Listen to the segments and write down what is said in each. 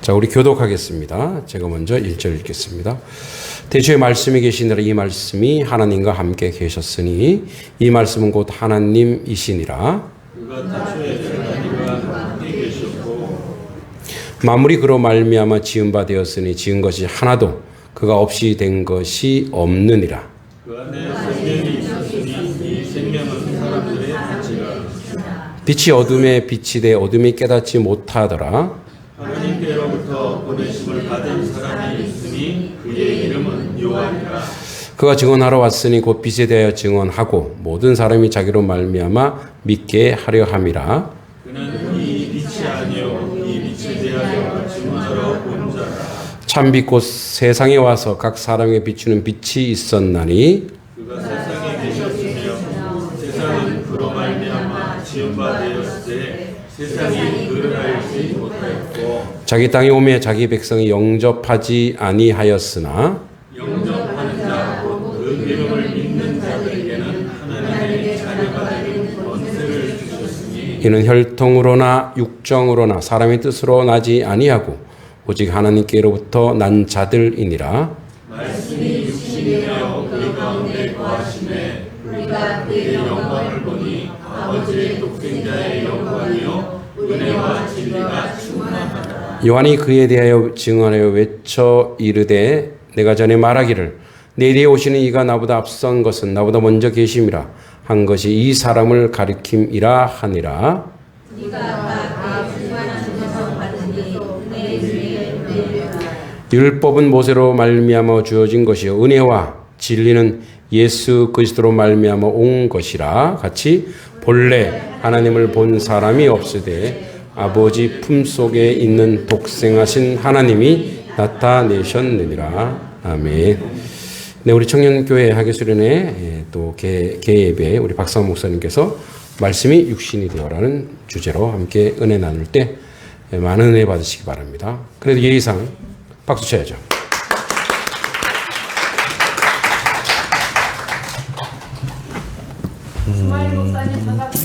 자, 우리 교독하겠습니다. 제가 먼저 1절 읽겠습니다. 대초에 말씀이 계시니라. 이 말씀이 하나님과 함께 계셨으니 이 말씀은 곧 하나님이시니라. 그가 태초에 하나님과 함께 계셨고 만물이 그로 말미암아 지은 바 되었으니 지은 것이 하나도 그가 없이 된 것이 없느니라. 그 안에 생명이 있었으니 이 생명은 사람들의 빛이라. 빛이 어둠에 빛이 돼 어둠이 깨닫지 못하더라. 하나님께로부터 보내심을 받은 사람이 있으니 그의 이름은 요한이라. 그가 증언하러 왔으니 곧 빛에 대하여 증언하고 모든 사람이 자기로 말미암아 믿게 하려 함이라. 그는 이 빛이 아니요 이 빛에 대하여 증언하러 온 자라. 참빛 곧 세상에 와서 각 사람에게 비추는 빛이 있었나니 그가 세상에 계셨으며 세상은 그로 말미암아 지은 바 되었을 때 세상이 그를 알지 못하였고 자기 땅에 오매 자기 백성이 영접하지 아니하였으나 영접하는 자 곧 그 이름을 믿는 자들에게는 하나님의 자녀가 되는 권세를 주셨으니 이는 혈통으로나 육정으로나 사람의 뜻으로 나지 아니하고 오직 하나님께로부터 난 자들이니라. 말씀이 육신이 되어 우리 가운데 거하심에 우리가 그의 영광을 보니 아버지의 독생자의 영광이요 은혜와 진리가 충만하다. 요한이 그에 대하여 증언하여 외쳐 이르되 내가 전에 말하기를 내 뒤에 오시는 이가 나보다 앞선 것은 나보다 먼저 계심이라 한 것이 이 사람을 가리킴이라 하니라. 율법은 모세로 말미암아 주어진 것이요 은혜와 진리는 예수 그리스도로 말미암아 온 것이라. 같이 본래 하나님을 본 사람이 없으되 아버지 품속에 있는 독생하신 하나님이 나타내셨느니라. 아멘. 네, 우리 청년교회 하계수련회 또 개예배 우리 박상원 목사님께서 말씀이 육신이 되어라는 주제로 함께 은혜 나눌 때 많은 은혜 받으시기 바랍니다. 그래도 예의상 박수 쳐야죠.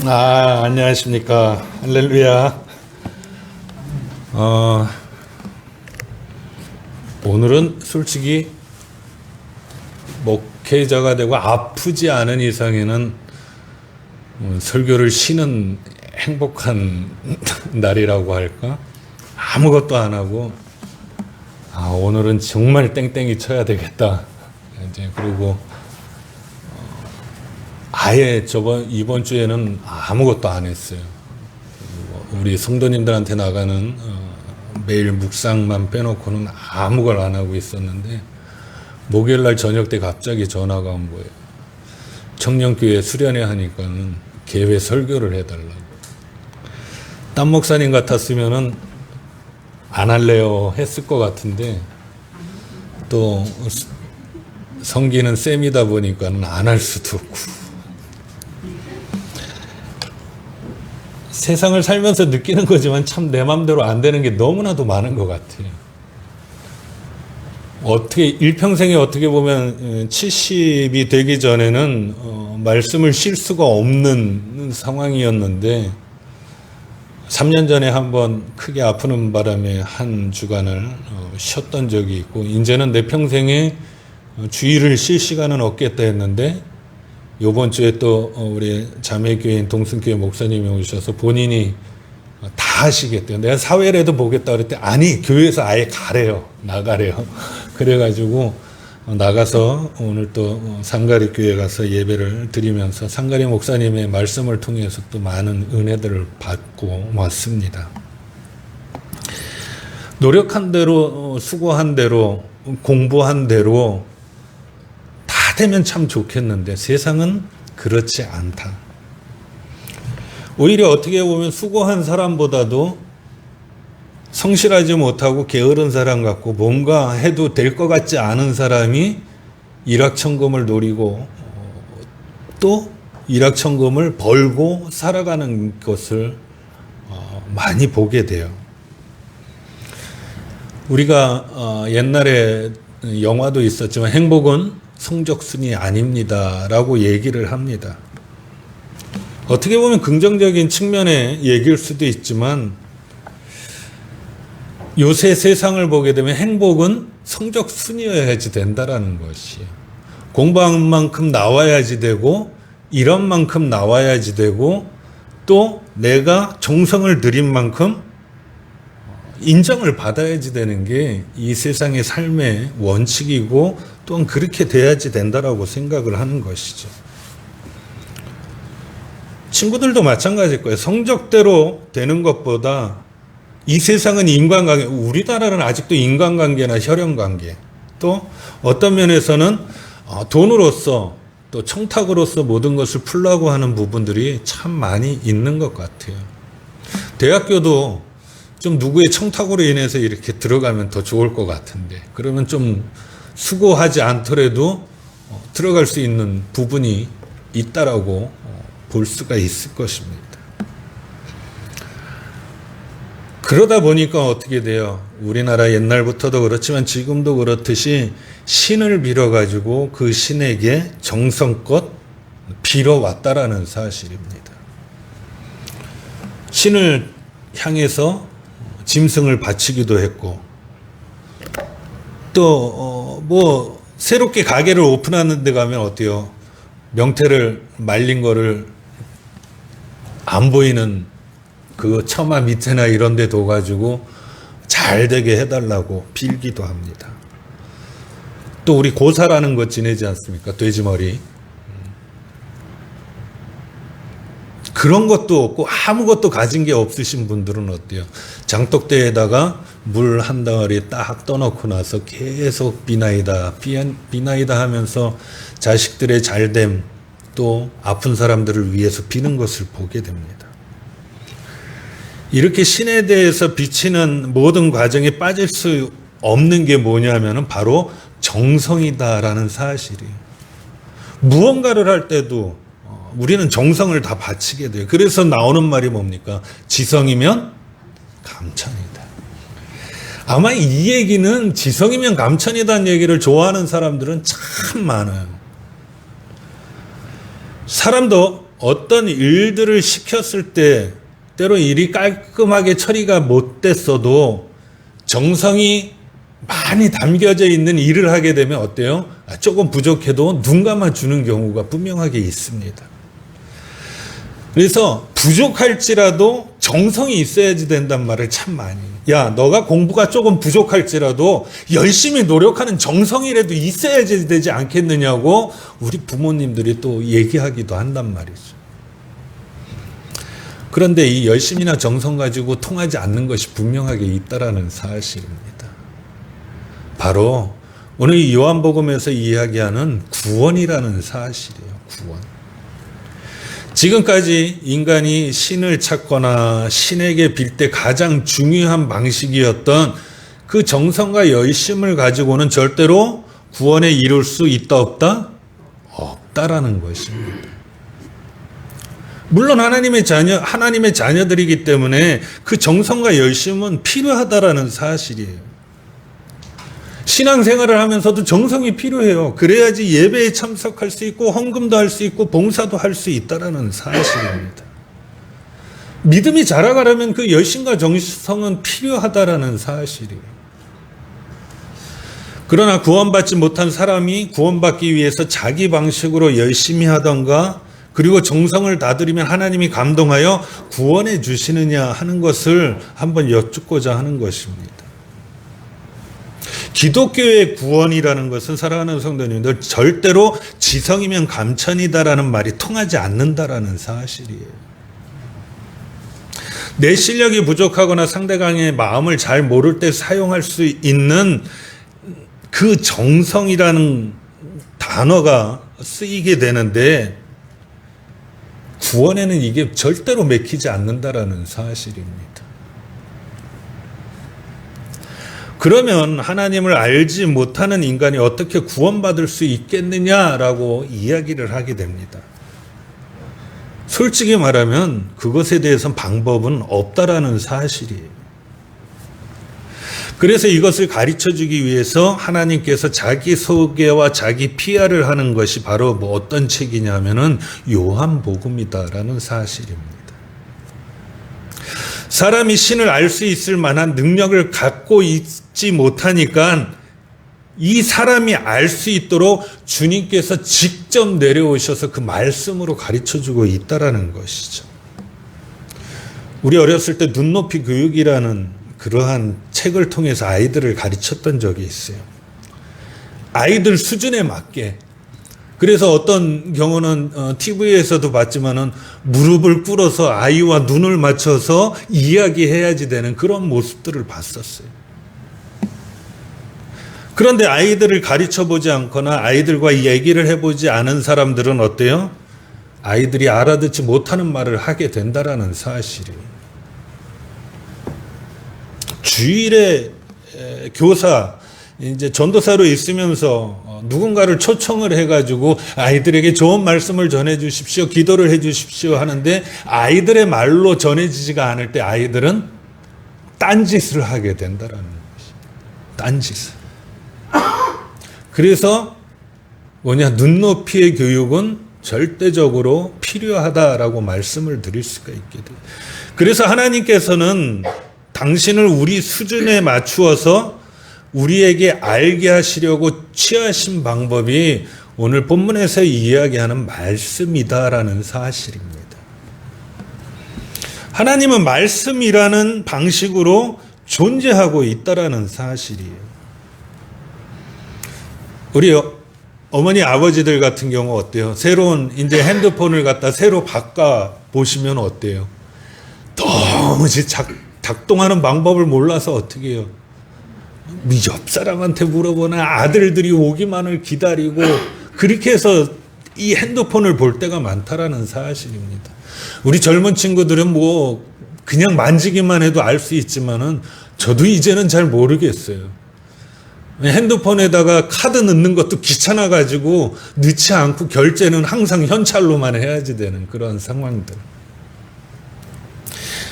안녕하십니까. 할렐루야. 오늘은 솔직히 목회자가 되고 아프지 않은 이상에는 설교를 쉬는 행복한 날이라고 할까? 아무것도 안 하고 오늘은 정말 땡땡이 쳐야 되겠다. 이제 그리고 아예 이번 주에는 아무것도 안 했어요. 우리 성도님들한테 나가는 매일 묵상만 빼놓고는 아무 걸 안 하고 있었는데 목요일날 저녁 때 갑자기 전화가 온 거예요. 청년교회 수련회 하니까는 개회 설교를 해달라고. 딴 목사님 같았으면은 안 할래요 했을 것 같은데 또 성기는 쌤이다 보니까는 안 할 수도 없고. 세상을 살면서 느끼는 거지만 참 내 맘대로 안 되는 게 너무나도 많은 것 같아요. 일평생에 어떻게 보면 70이 되기 전에는 말씀을 쉴 수가 없는 상황이었는데 3년 전에 한번 크게 아프는 바람에 한 주간을 쉬었던 적이 있고 이제는 내 평생에 주일을 쉴 시간은 없겠다 했는데 요번 주에 또 우리 자매교회인 동승교회 목사님이 오셔서 본인이 다 하시겠대요. 내가 사회라도 보겠다 그랬더니 아니 교회에서 아예 가래요. 나가래요. 그래가지고 나가서 오늘 또 상가리 교회 가서 예배를 드리면서 상가리 목사님의 말씀을 통해서 또 많은 은혜들을 받고 왔습니다. 노력한 대로 수고한 대로 공부한 대로 다 되면 참 좋겠는데 세상은 그렇지 않다. 오히려 어떻게 보면 수고한 사람보다도 성실하지 못하고 게으른 사람 같고 뭔가 해도 될 것 같지 않은 사람이 일확천금을 노리고 또 일확천금을 벌고 살아가는 것을 많이 보게 돼요. 우리가 옛날에 영화도 있었지만 행복은 성적순이 아닙니다 라고 얘기를 합니다. 어떻게 보면 긍정적인 측면의 얘기일 수도 있지만 요새 세상을 보게 되면 행복은 성적 순이어야지 된다라는 것이에요. 공부한 만큼 나와야지 되고, 일한 만큼 나와야지 되고, 또 내가 정성을 들인 만큼 인정을 받아야지 되는 게 이 세상의 삶의 원칙이고, 또한 그렇게 돼야지 된다라고 생각을 하는 것이죠. 친구들도 마찬가지일 거예요. 성적대로 되는 것보다 이 세상은 인간관계, 우리나라는 아직도 인간관계나 혈연관계, 또 어떤 면에서는 돈으로서 또 청탁으로서 모든 것을 풀려고 하는 부분들이 참 많이 있는 것 같아요. 대학교도 좀 누구의 청탁으로 인해서 이렇게 들어가면 더 좋을 것 같은데, 그러면 좀 수고하지 않더라도 들어갈 수 있는 부분이 있다라고 볼 수가 있을 것입니다. 그러다 보니까 어떻게 돼요? 우리나라 옛날부터도 그렇지만 지금도 그렇듯이 신을 빌어가지고 그 신에게 정성껏 빌어왔다라는 사실입니다. 신을 향해서 짐승을 바치기도 했고, 또 새롭게 가게를 오픈하는 데 가면 어때요? 명태를 말린 거를 안 보이는 그 처마 밑에나 이런 데 둬가지고 잘 되게 해달라고 빌기도 합니다. 또 우리 고사라는 것 지내지 않습니까? 돼지머리. 그런 것도 없고 아무것도 가진 게 없으신 분들은 어때요? 장독대에다가 물 한 덩어리 딱 떠놓고 나서 계속 비나이다 하면서 자식들의 잘됨, 또 아픈 사람들을 위해서 비는 것을 보게 됩니다. 이렇게 신에 대해서 비치는 모든 과정에 빠질 수 없는 게 뭐냐면은 바로 정성이다라는 사실이에요. 무언가를 할 때도 우리는 정성을 다 바치게 돼요. 그래서 나오는 말이 뭡니까? 지성이면 감천이다. 아마 이 얘기는 지성이면 감천이다는 얘기를 좋아하는 사람들은 참 많아요. 사람도 어떤 일들을 시켰을 때 때로 일이 깔끔하게 처리가 못 됐어도 정성이 많이 담겨져 있는 일을 하게 되면 어때요? 조금 부족해도 눈 감아주는 경우가 분명하게 있습니다. 그래서 부족할지라도 정성이 있어야지 된단 말을 참 많이 해요. 야, 너가 공부가 조금 부족할지라도 열심히 노력하는 정성이라도 있어야지 되지 않겠느냐고 우리 부모님들이 또 얘기하기도 한단 말이죠. 그런데 이 열심이나 정성 가지고 통하지 않는 것이 분명하게 있다라는 사실입니다. 바로 오늘 이 요한복음에서 이야기하는 구원이라는 사실이에요. 구원. 지금까지 인간이 신을 찾거나 신에게 빌 때 가장 중요한 방식이었던 그 정성과 열심을 가지고는 절대로 구원에 이룰 수 있다 없다? 없다라는 것입니다. 물론 하나님의 자녀들이기 때문에 그 정성과 열심은 필요하다라는 사실이에요. 신앙생활을 하면서도 정성이 필요해요. 그래야지 예배에 참석할 수 있고 헌금도 할 수 있고 봉사도 할 수 있다라는 사실입니다. 믿음이 자라가려면 그 열심과 정성은 필요하다라는 사실이에요. 그러나 구원받지 못한 사람이 구원받기 위해서 자기 방식으로 열심히 하던가 그리고 정성을 다들이면 하나님이 감동하여 구원해 주시느냐 하는 것을 한번 여쭙고자 하는 것입니다. 기독교의 구원이라는 것은 사랑하는 성도님들 절대로 지성이면 감천이다라는 말이 통하지 않는다라는 사실이에요. 내 실력이 부족하거나 상대방의 마음을 잘 모를 때 사용할 수 있는 그 정성이라는 단어가 쓰이게 되는데 구원에는 이게 절대로 맥히지 않는다라는 사실입니다. 그러면 하나님을 알지 못하는 인간이 어떻게 구원받을 수 있겠느냐라고 이야기를 하게 됩니다. 솔직히 말하면 그것에 대해서는 방법은 없다라는 사실이에요. 그래서 이것을 가르쳐주기 위해서 하나님께서 자기 소개와 자기 PR을 하는 것이 바로 어떤 책이냐면은 요한복음이다라는 사실입니다. 사람이 신을 알 수 있을 만한 능력을 갖고 있지 못하니까 이 사람이 알 수 있도록 주님께서 직접 내려오셔서 그 말씀으로 가르쳐주고 있다라는 것이죠. 우리 어렸을 때 눈높이 교육이라는 그러한 책을 통해서 아이들을 가르쳤던 적이 있어요. 아이들 수준에 맞게. 그래서 어떤 경우는 TV에서도 봤지만은 무릎을 꿇어서 아이와 눈을 맞춰서 이야기해야지 되는 그런 모습들을 봤었어요. 그런데 아이들을 가르쳐 보지 않거나 아이들과 얘기를 해보지 않은 사람들은 어때요? 아이들이 알아듣지 못하는 말을 하게 된다라는 사실이에요. 주일에 교사, 이제 전도사로 있으면서 누군가를 초청을 해가지고 아이들에게 좋은 말씀을 전해 주십시오, 기도를 해 주십시오 하는데 아이들의 말로 전해지지가 않을 때 아이들은 딴짓을 하게 된다라는 것이. 딴짓을. 그래서 눈높이의 교육은 절대적으로 필요하다라고 말씀을 드릴 수가 있게 돼요. 그래서 하나님께서는 당신을 우리 수준에 맞추어서 우리에게 알게 하시려고 취하신 방법이 오늘 본문에서 이야기하는 말씀이다라는 사실입니다. 하나님은 말씀이라는 방식으로 존재하고 있다라는 사실이에요. 우리 어머니 아버지들 같은 경우 어때요? 새로운 이제 핸드폰을 갖다 새로 바꿔 보시면 어때요? 도무지 작동하는 방법을 몰라서 어떻게 해요? 옆 사람한테 물어보나 아들들이 오기만을 기다리고 그렇게 해서 이 핸드폰을 볼 때가 많다라는 사실입니다. 우리 젊은 친구들은 그냥 만지기만 해도 알 수 있지만은 저도 이제는 잘 모르겠어요. 핸드폰에다가 카드 넣는 것도 귀찮아가지고 넣지 않고 결제는 항상 현찰로만 해야지 되는 그런 상황들.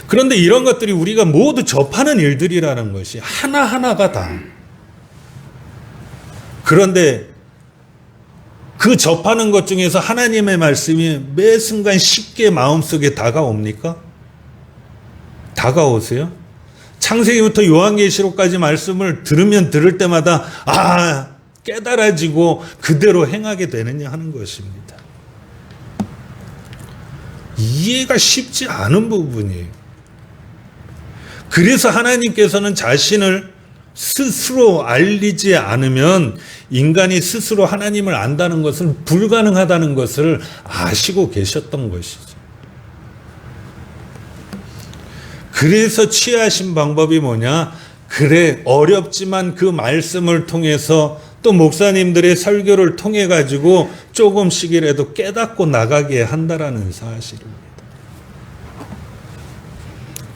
그런데 이런 것들이 우리가 모두 접하는 일들이라는 것이 하나하나가 다. 그런데 그 접하는 것 중에서 하나님의 말씀이 매 순간 쉽게 마음속에 다가옵니까? 다가오세요? 창세기부터 요한계시록까지 말씀을 들을 때마다 깨달아지고 그대로 행하게 되느냐 하는 것입니다. 이해가 쉽지 않은 부분이에요. 그래서 하나님께서는 자신을 스스로 알리지 않으면 인간이 스스로 하나님을 안다는 것은 불가능하다는 것을 아시고 계셨던 것이죠. 그래서 취하신 방법이 뭐냐? 그래, 어렵지만 그 말씀을 통해서 또 목사님들의 설교를 통해 가지고 조금씩이라도 깨닫고 나가게 한다라는 사실입니다.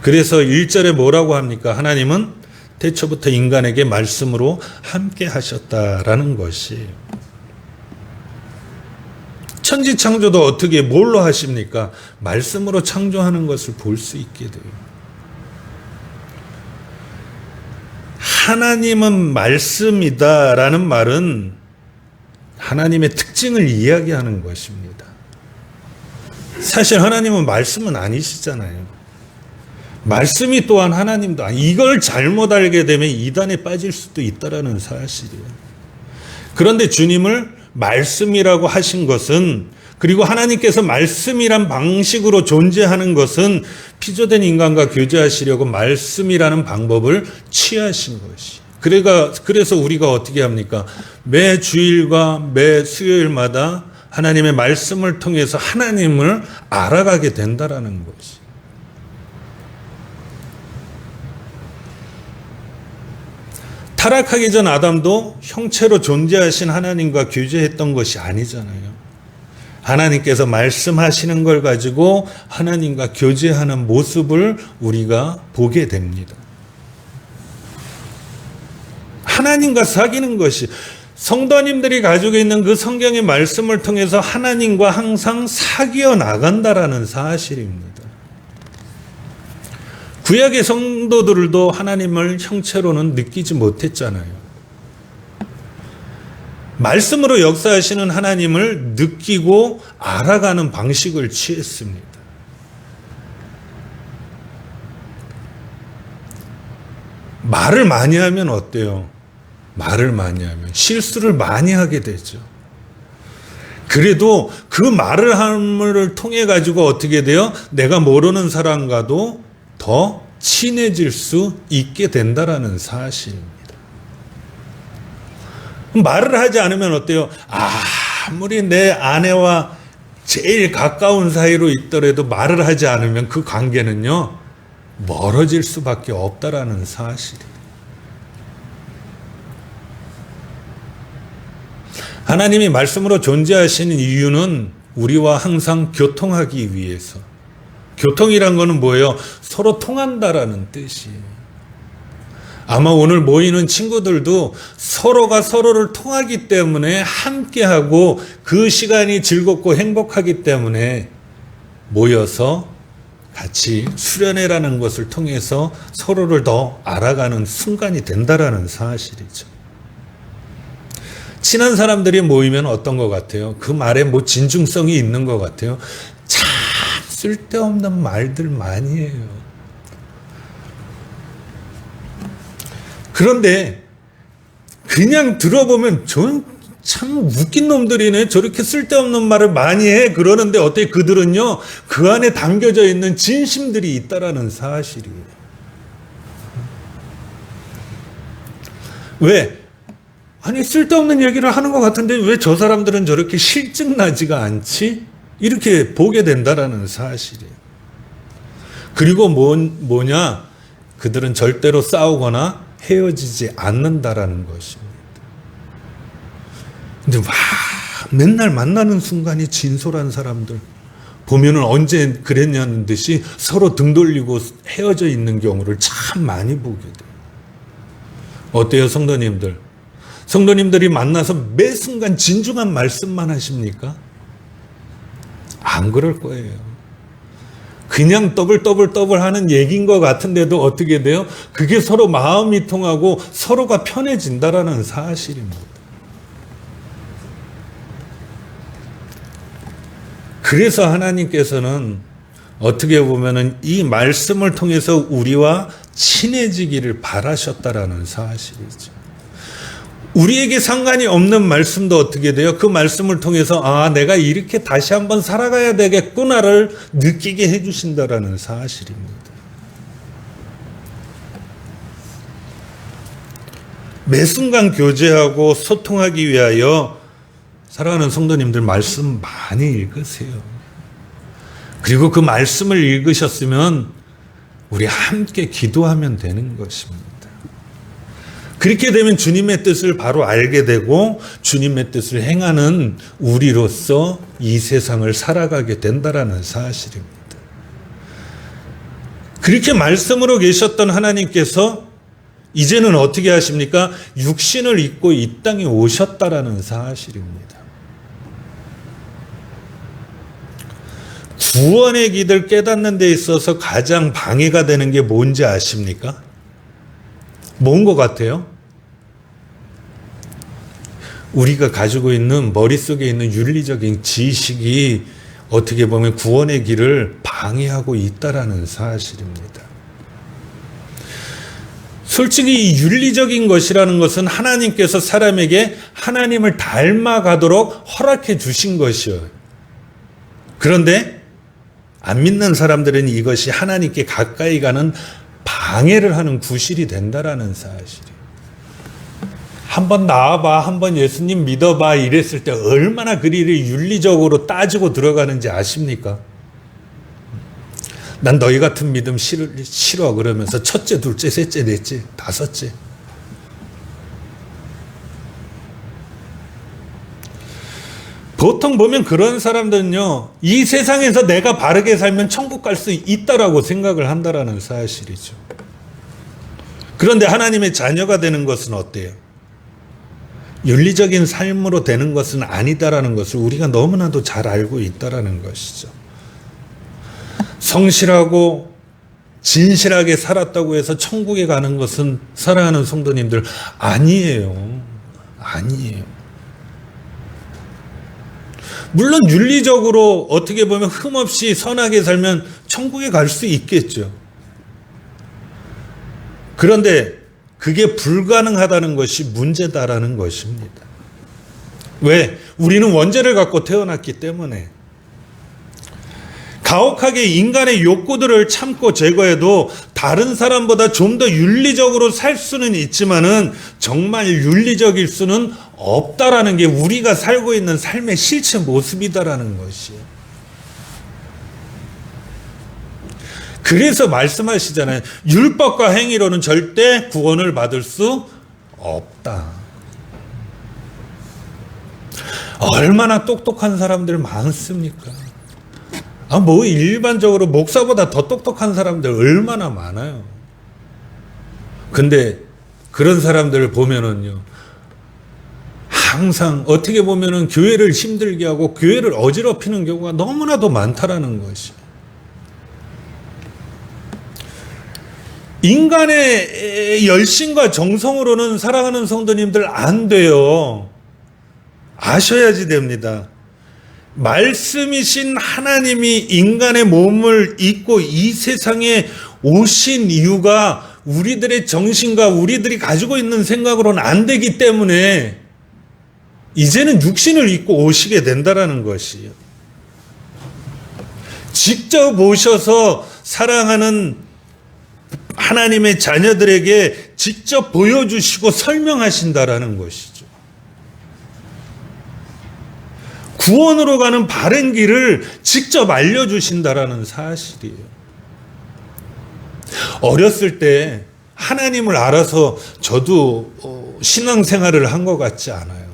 그래서 1절에 뭐라고 합니까? 하나님은 태초부터 인간에게 말씀으로 함께 하셨다라는 것이. 천지창조도 어떻게 뭘로 하십니까? 말씀으로 창조하는 것을 볼 수 있게 돼요. 하나님은 말씀이다라는 말은 하나님의 특징을 이야기하는 것입니다. 사실 하나님은 말씀은 아니시잖아요. 말씀이 또한 하나님도 이걸 잘못 알게 되면 이단에 빠질 수도 있다라는 사실이에요. 그런데 주님을 말씀이라고 하신 것은, 그리고 하나님께서 말씀이란 방식으로 존재하는 것은 피조된 인간과 교제하시려고 말씀이라는 방법을 취하신 것이. 그래서 우리가 어떻게 합니까? 매 주일과 매 수요일마다 하나님의 말씀을 통해서 하나님을 알아가게 된다라는 것이. 타락하기 전 아담도 형체로 존재하신 하나님과 교제했던 것이 아니잖아요. 하나님께서 말씀하시는 걸 가지고 하나님과 교제하는 모습을 우리가 보게 됩니다. 하나님과 사귀는 것이, 성도님들이 가지고 있는 그 성경의 말씀을 통해서 하나님과 항상 사귀어 나간다라는 사실입니다. 구약의 성도들도 하나님을 형체로는 느끼지 못했잖아요. 말씀으로 역사하시는 하나님을 느끼고 알아가는 방식을 취했습니다. 말을 많이 하면 어때요? 말을 많이 하면 실수를 많이 하게 되죠. 그래도 그 말을 함을 통해 가지고 어떻게 돼요? 내가 모르는 사람과도 더 친해질 수 있게 된다라는 사실입니다. 말을 하지 않으면 어때요? 아무리 내 아내와 제일 가까운 사이로 있더라도 말을 하지 않으면 그 관계는요, 멀어질 수밖에 없다라는 사실이에요. 하나님이 말씀으로 존재하시는 이유는 우리와 항상 교통하기 위해서. 교통이란 거는 뭐예요? 서로 통한다라는 뜻이에요. 아마 오늘 모이는 친구들도 서로가 서로를 통하기 때문에 함께하고 그 시간이 즐겁고 행복하기 때문에 모여서 같이 수련회라는 것을 통해서 서로를 더 알아가는 순간이 된다라는 사실이죠. 친한 사람들이 모이면 어떤 것 같아요? 그 말에 뭐 진중성이 있는 것 같아요. 참 쓸데없는 말들 많이 해요. 그런데 그냥 들어보면 전 참 웃긴 놈들이네. 저렇게 쓸데없는 말을 많이 해. 그러는데 어떻게 그들은요, 그 안에 담겨져 있는 진심들이 있다라는 사실이에요. 왜? 아니, 쓸데없는 얘기를 하는 것 같은데 왜 저 사람들은 저렇게 실증나지가 않지? 이렇게 보게 된다라는 사실이에요. 그리고 뭐냐? 그들은 절대로 싸우거나 헤어지지 않는다라는 것입니다. 근데 맨날 만나는 순간이 진솔한 사람들 보면은 언제 그랬냐는 듯이 서로 등 돌리고 헤어져 있는 경우를 참 많이 보게 돼요. 어때요, 성도님들? 성도님들이 만나서 매 순간 진중한 말씀만 하십니까? 안 그럴 거예요. 그냥 떠블 하는 얘기인 것 같은데도 어떻게 돼요? 그게 서로 마음이 통하고 서로가 편해진다라는 사실입니다. 그래서 하나님께서는 어떻게 보면은 이 말씀을 통해서 우리와 친해지기를 바라셨다라는 사실이죠. 우리에게 상관이 없는 말씀도 어떻게 돼요? 그 말씀을 통해서 내가 이렇게 다시 한번 살아가야 되겠구나를 느끼게 해주신다라는 사실입니다. 매 순간 교제하고 소통하기 위하여 사랑하는 성도님들 말씀 많이 읽으세요. 그리고 그 말씀을 읽으셨으면 우리 함께 기도하면 되는 것입니다. 그렇게 되면 주님의 뜻을 바로 알게 되고 주님의 뜻을 행하는 우리로서 이 세상을 살아가게 된다라는 사실입니다. 그렇게 말씀으로 계셨던 하나님께서 이제는 어떻게 하십니까? 육신을 입고 이 땅에 오셨다라는 사실입니다. 구원의 길을 깨닫는 데 있어서 가장 방해가 되는 게 뭔지 아십니까? 뭔 것 같아요? 우리가 가지고 있는 머릿속에 있는 윤리적인 지식이 어떻게 보면 구원의 길을 방해하고 있다라는 사실입니다. 솔직히 이 윤리적인 것이라는 것은 하나님께서 사람에게 하나님을 닮아가도록 허락해 주신 것이에요. 그런데 안 믿는 사람들은 이것이 하나님께 가까이 가는 방해를 하는 구실이 된다라는 사실이에요. 한번 나와봐, 한번 예수님 믿어봐 이랬을 때 얼마나 그리를 윤리적으로 따지고 들어가는지 아십니까? 난 너희 같은 믿음 싫어 그러면서 첫째, 둘째, 셋째, 넷째, 다섯째. 보통 보면 그런 사람들은요, 이 세상에서 내가 바르게 살면 천국 갈 수 있다라고 생각을 한다라는 사실이죠. 그런데 하나님의 자녀가 되는 것은 어때요? 윤리적인 삶으로 되는 것은 아니다라는 것을 우리가 너무나도 잘 알고 있다라는 것이죠. 성실하고 진실하게 살았다고 해서 천국에 가는 것은 사랑하는 성도님들 아니에요. 아니에요. 물론 윤리적으로 어떻게 보면 흠없이 선하게 살면 천국에 갈 수 있겠죠. 그런데 그게 불가능하다는 것이 문제다라는 것입니다. 왜? 우리는 원죄를 갖고 태어났기 때문에. 가혹하게 인간의 욕구들을 참고 제거해도 다른 사람보다 좀 더 윤리적으로 살 수는 있지만은 정말 윤리적일 수는 없다라는 게 우리가 살고 있는 삶의 실체 모습이다라는 것이에요. 그래서 말씀하시잖아요. 율법과 행위로는 절대 구원을 받을 수 없다. 얼마나 똑똑한 사람들 많습니까? 뭐 일반적으로 목사보다 더 똑똑한 사람들 얼마나 많아요. 근데 그런 사람들을 보면은요, 항상 어떻게 보면은 교회를 힘들게 하고 교회를 어지럽히는 경우가 너무나도 많다라는 것이. 인간의 열심과 정성으로는 사랑하는 성도님들 안 돼요. 아셔야지 됩니다. 말씀이신 하나님이 인간의 몸을 입고 이 세상에 오신 이유가 우리들의 정신과 우리들이 가지고 있는 생각으로는 안 되기 때문에 이제는 육신을 입고 오시게 된다라는 것이에요. 직접 오셔서 사랑하는 하나님의 자녀들에게 직접 보여주시고 설명하신다라는 것이죠. 구원으로 가는 바른 길을 직접 알려주신다라는 사실이에요. 어렸을 때 하나님을 알아서 저도 신앙생활을 한 것 같지 않아요.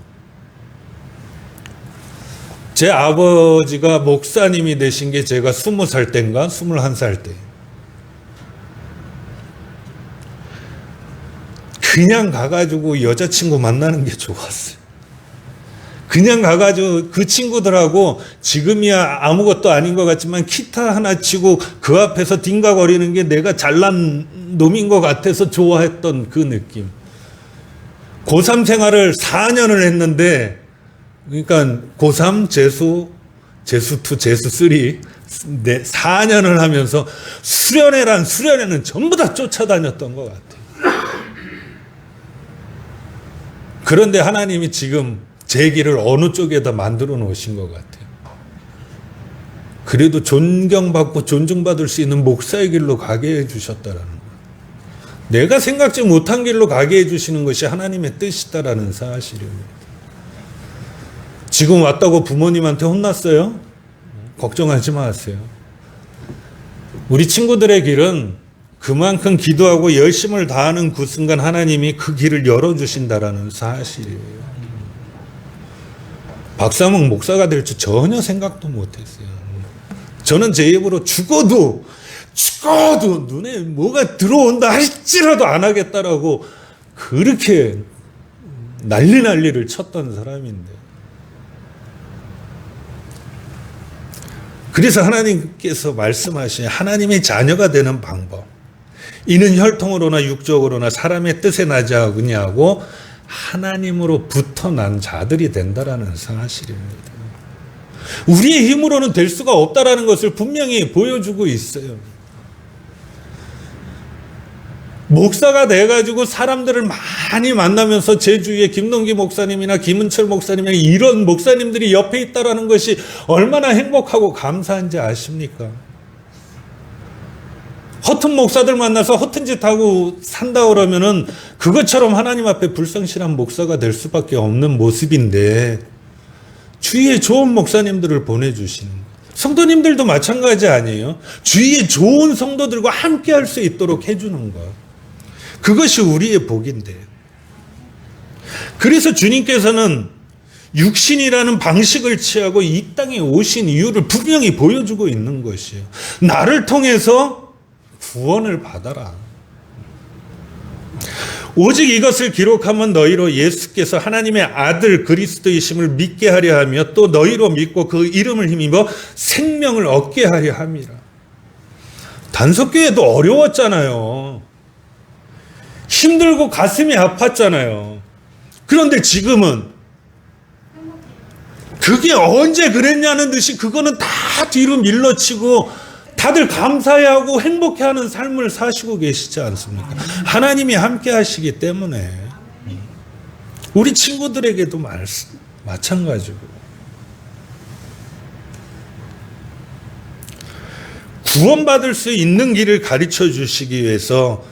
제 아버지가 목사님이 되신 게 제가 20살 때인가 21살 때. 그냥 가가지고 여자친구 만나는 게 좋았어요. 그냥 가가지고 그 친구들하고 지금이야 아무것도 아닌 것 같지만 기타 하나 치고 그 앞에서 딩가거리는 게 내가 잘난 놈인 것 같아서 좋아했던 그 느낌. 고3 생활을 4년을 했는데, 그러니까 고3, 재수, 재수2, 재수3, 4년을 하면서 수련회는 전부 다 쫓아다녔던 것 같아요. 그런데 하나님이 지금 제 길을 어느 쪽에다 만들어 놓으신 것 같아요. 그래도 존경받고 존중받을 수 있는 목사의 길로 가게 해주셨다라는 거예요. 내가 생각지 못한 길로 가게 해주시는 것이 하나님의 뜻이다라는 사실입니다. 지금 왔다고 부모님한테 혼났어요? 걱정하지 마세요. 우리 친구들의 길은 그만큼 기도하고 열심을 다하는 그 순간 하나님이 그 길을 열어주신다라는 사실이에요. 박사목 목사가 될 줄 전혀 생각도 못했어요. 저는 제 입으로 죽어도 눈에 뭐가 들어온다 할지라도 안 하겠다라고 그렇게 난리를 쳤던 사람인데. 그래서 하나님께서 말씀하신 하나님의 자녀가 되는 방법. 이는 혈통으로나 육적으로나 사람의 뜻에 나지 않느냐고 하나님으로부터 난 자들이 된다라는 사실입니다. 우리의 힘으로는 될 수가 없다라는 것을 분명히 보여주고 있어요. 목사가 돼가지고 사람들을 많이 만나면서 제 주위에 김동기 목사님이나 김은철 목사님이나 이런 목사님들이 옆에 있다라는 것이 얼마나 행복하고 감사한지 아십니까? 허튼 목사들 만나서 허튼 짓 하고 산다 그러면은 그것처럼 하나님 앞에 불성실한 목사가 될 수밖에 없는 모습인데 주위에 좋은 목사님들을 보내주시는 거예요. 성도님들도 마찬가지 아니에요? 주위에 좋은 성도들과 함께 할 수 있도록 해주는 것. 그것이 우리의 복인데. 그래서 주님께서는 육신이라는 방식을 취하고 이 땅에 오신 이유를 분명히 보여주고 있는 것이에요. 나를 통해서 구원을 받아라. 오직 이것을 기록하면 너희로 예수께서 하나님의 아들 그리스도이심을 믿게 하려 하며 또 너희로 믿고 그 이름을 힘입어 생명을 얻게 하려 함이라. 단속교회도 어려웠잖아요. 힘들고 가슴이 아팠잖아요. 그런데 지금은 그게 언제 그랬냐는 듯이 그거는 다 뒤로 밀어치고 다들 감사해하고 행복해하는 삶을 사시고 계시지 않습니까? 하나님이 함께 하시기 때문에 우리 친구들에게도 마찬가지고 구원받을 수 있는 길을 가르쳐 주시기 위해서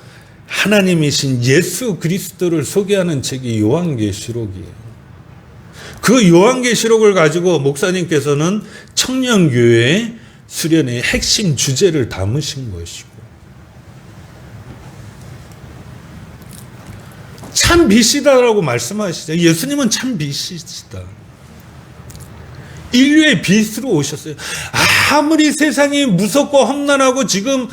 하나님이신 예수 그리스도를 소개하는 책이 요한계시록이에요. 그 요한계시록을 가지고 목사님께서는 청년교회 수련의 핵심 주제를 담으신 것이고, 참 빛이다라고 말씀하시죠. 예수님은 참 빛이시다. 인류의 빛으로 오셨어요. 아무리 세상이 무섭고 험난하고 지금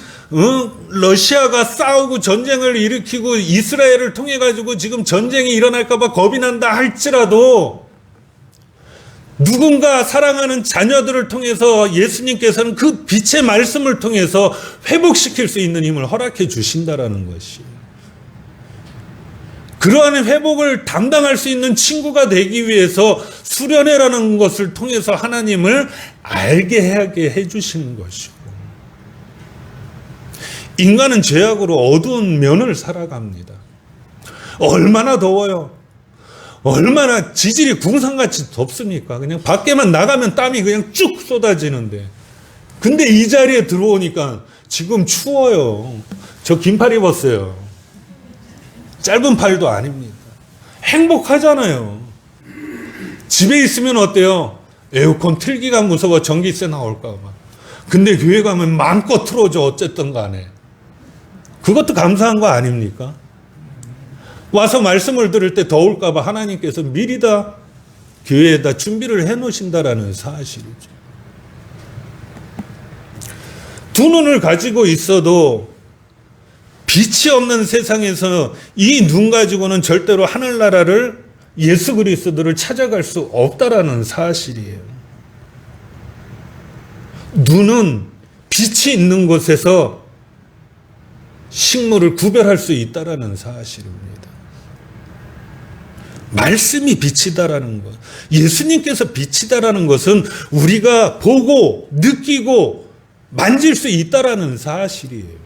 러시아가 싸우고 전쟁을 일으키고 이스라엘을 통해 가지고 지금 전쟁이 일어날까 봐 겁이 난다 할지라도 누군가 사랑하는 자녀들을 통해서 예수님께서는 그 빛의 말씀을 통해서 회복시킬 수 있는 힘을 허락해 주신다라는 것이, 그러한 회복을 담당할 수 있는 친구가 되기 위해서 수련회라는 것을 통해서 하나님을 알게 하게 해주시는 것이고, 인간은 죄악으로 어두운 면을 살아갑니다. 얼마나 더워요. 얼마나 지질이 궁상같이 덥습니까? 그냥 밖에만 나가면 땀이 그냥 쭉 쏟아지는데, 근데 이 자리에 들어오니까 지금 추워요. 저 긴팔 입었어요. 짧은 팔도 아닙니다. 행복하잖아요. 집에 있으면 어때요? 에어컨 틀기가 무서워, 전기세 나올까 봐. 근데 교회 가면 마음껏 틀어줘, 어쨌든 간에. 그것도 감사한 거 아닙니까? 와서 말씀을 들을 때 더울까 봐 하나님께서 미리 다 교회에다 준비를 해 놓으신다라는 사실이죠. 두 눈을 가지고 있어도 빛이 없는 세상에서 이 눈 가지고는 절대로 하늘나라를, 예수 그리스도를 찾아갈 수 없다라는 사실이에요. 눈은 빛이 있는 곳에서 식물을 구별할 수 있다라는 사실입니다. 말씀이 빛이다라는 것, 예수님께서 빛이다라는 것은 우리가 보고 느끼고 만질 수 있다라는 사실이에요.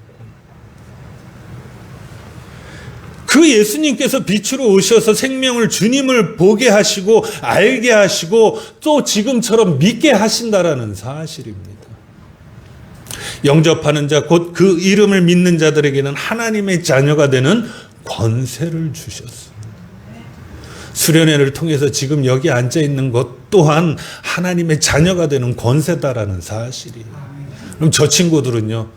그 예수님께서 빛으로 오셔서 생명을, 주님을 보게 하시고 알게 하시고 또 지금처럼 믿게 하신다라는 사실입니다. 영접하는 자, 곧 그 이름을 믿는 자들에게는 하나님의 자녀가 되는 권세를 주셨습니다. 수련회를 통해서 지금 여기 앉아 있는 것 또한 하나님의 자녀가 되는 권세다라는 사실이에요. 그럼 저 친구들은요,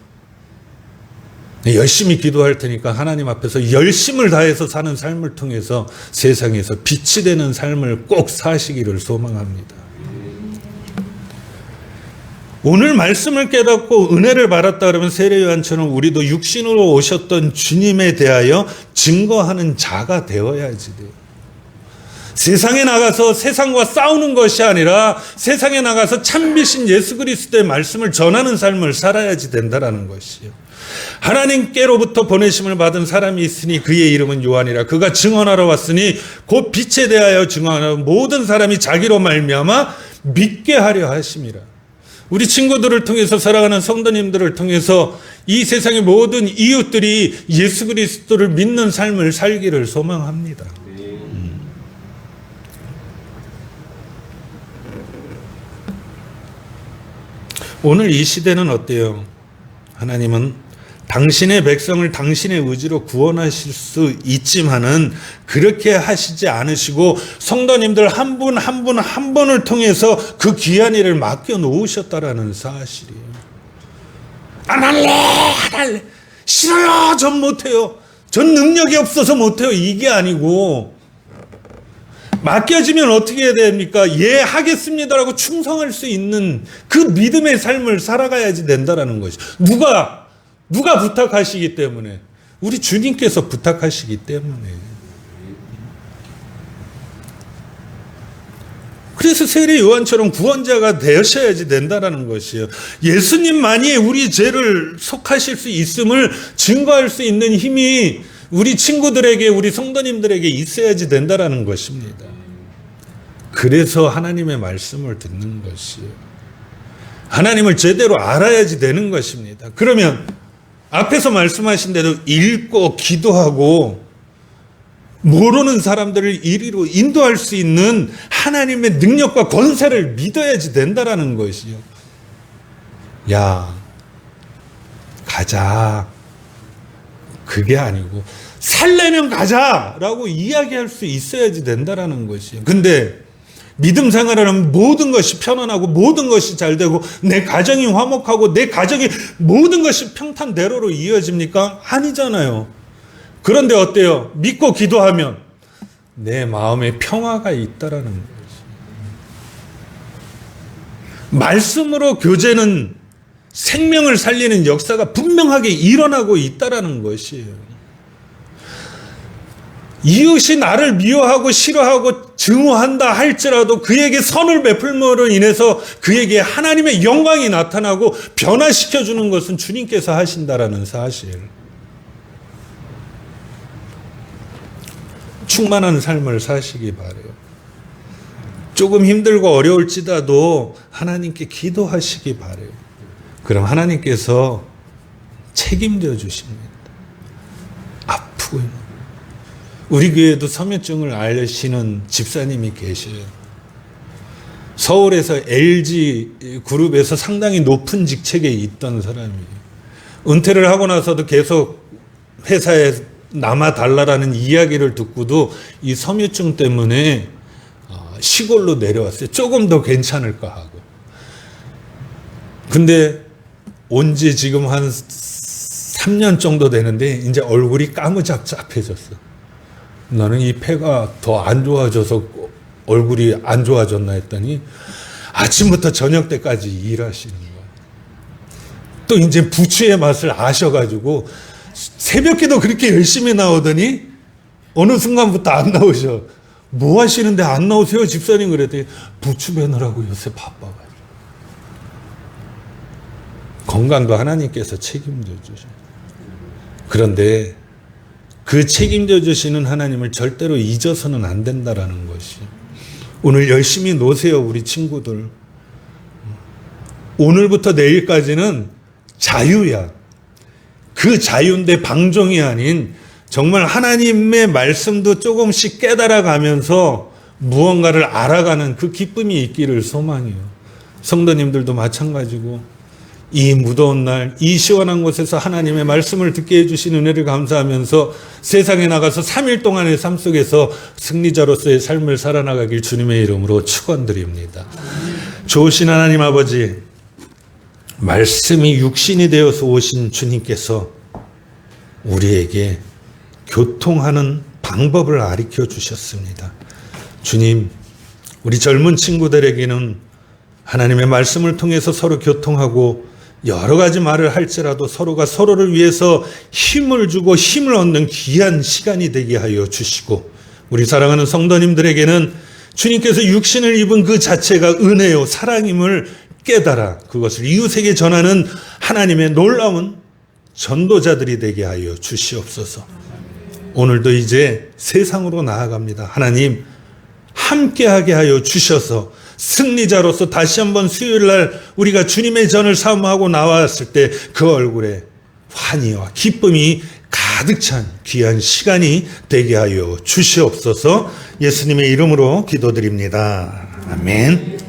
열심히 기도할 테니까 하나님 앞에서 열심을 다해서 사는 삶을 통해서 세상에서 빛이 되는 삶을 꼭 사시기를 소망합니다. 오늘 말씀을 깨닫고 은혜를 받았다 그러면 세례 요한처럼 우리도 육신으로 오셨던 주님에 대하여 증거하는 자가 되어야지 돼요. 세상에 나가서 세상과 싸우는 것이 아니라 세상에 나가서 참빛인 예수 그리스도의 말씀을 전하는 삶을 살아야지 된다라는 것이요. 하나님께로부터 보내심을 받은 사람이 있으니 그의 이름은 요한이라. 그가 증언하러 왔으니 곧 빛에 대하여 증언하러 모든 사람이 자기로 말미암아 믿게 하려 하심이라. 우리 친구들을 통해서, 사랑하는 성도님들을 통해서 이 세상의 모든 이웃들이 예수 그리스도를 믿는 삶을 살기를 소망합니다. 오늘 이 시대는 어때요? 하나님은 당신의 백성을 당신의 의지로 구원하실 수 있지만은 그렇게 하시지 않으시고 성도님들 한 분 한 분 한 분을 통해서 그 귀한 일을 맡겨 놓으셨다라는 사실이에요. 안 할래. 싫어요. 전 못해요. 전 능력이 없어서 못해요. 이게 아니고, 맡겨지면 어떻게 해야 됩니까? 예, 하겠습니다라고 충성할 수 있는 그 믿음의 삶을 살아가야지 된다라는 것이. 누가 부탁하시기 때문에, 우리 주님께서 부탁하시기 때문에. 그래서 세례 요한처럼 구원자가 되셔야지 된다라는 것이에요. 예수님만이 우리 죄를 속하실 수 있음을 증거할 수 있는 힘이 우리 친구들에게, 우리 성도님들에게 있어야지 된다라는 것입니다. 그래서 하나님의 말씀을 듣는 것이에요. 하나님을 제대로 알아야지 되는 것입니다. 그러면 앞에서 말씀하신 대로 읽고 기도하고 모르는 사람들을 이리로 인도할 수 있는 하나님의 능력과 권세를 믿어야지 된다라는 것이요. 야, 가자. 그게 아니고 살려면 가자라고 이야기할 수 있어야지 된다라는 것이요. 근데 믿음 생활을 하면 모든 것이 편안하고 모든 것이 잘 되고 내 가정이 화목하고 내 가정이 모든 것이 평탄대로로 이어집니까? 아니잖아요. 그런데 어때요? 믿고 기도하면 내 마음에 평화가 있다라는 거죠. 말씀으로 교제는 생명을 살리는 역사가 분명하게 일어나고 있다라는 것이에요. 이웃이 나를 미워하고 싫어하고 증오한다 할지라도 그에게 선을 베풀므로 인해서 그에게 하나님의 영광이 나타나고 변화시켜주는 것은 주님께서 하신다라는 사실. 충만한 삶을 사시기 바라요. 조금 힘들고 어려울지라도 하나님께 기도하시기 바라요. 그럼 하나님께서 책임져 주십니다. 아프고 있는 우리 교회도 섬유증을 앓으시는 집사님이 계셔요. 서울에서 LG 그룹에서 상당히 높은 직책에 있던 사람이에요. 은퇴를 하고 나서도 계속 회사에 남아달라라는 이야기를 듣고도 이 섬유증 때문에 시골로 내려왔어요. 조금 더 괜찮을까 하고. 근데 온 지 지금 한 3년 정도 되는데 이제 얼굴이 까무잡잡해졌어. 나는 이 폐가 더 안 좋아져서 얼굴이 안 좋아졌나 했더니 아침부터 저녁 때까지 일하시는 거예요. 또 이제 부추의 맛을 아셔가지고 새벽기도 그렇게 열심히 나오더니 어느 순간부터 안 나오셔. 뭐 하시는데 안 나오세요 집사님? 그랬더니 부추 베느라고 요새 바빠가지고. 건강도 하나님께서 책임져 주셔. 그런데 그 책임져 주시는 하나님을 절대로 잊어서는 안 된다라는 것이. 오늘 열심히 노세요 우리 친구들. 오늘부터 내일까지는 자유야. 그 자유인데 방종이 아닌 정말 하나님의 말씀도 조금씩 깨달아가면서 무언가를 알아가는 그 기쁨이 있기를 소망해요. 성도님들도 마찬가지고 이 무더운 날, 이 시원한 곳에서 하나님의 말씀을 듣게 해주신 은혜를 감사하면서 세상에 나가서 3일 동안의 삶 속에서 승리자로서의 삶을 살아나가길 주님의 이름으로 축원드립니다. 좋으신 하나님 아버지, 말씀이 육신이 되어서 오신 주님께서 우리에게 교통하는 방법을 가르쳐 주셨습니다. 주님, 우리 젊은 친구들에게는 하나님의 말씀을 통해서 서로 교통하고 여러 가지 말을 할지라도 서로가 서로를 위해서 힘을 주고 힘을 얻는 귀한 시간이 되게 하여 주시고, 우리 사랑하는 성도님들에게는 주님께서 육신을 입은 그 자체가 은혜요 사랑임을 깨달아 그것을 이웃에게 전하는 하나님의 놀라운 전도자들이 되게 하여 주시옵소서. 오늘도 이제 세상으로 나아갑니다. 하나님 함께하게 하여 주셔서 승리자로서 다시 한번 수요일날 우리가 주님의 전을 사모하고 나왔을 때 그 얼굴에 환희와 기쁨이 가득 찬 귀한 시간이 되게 하여 주시옵소서. 예수님의 이름으로 기도드립니다. 아멘.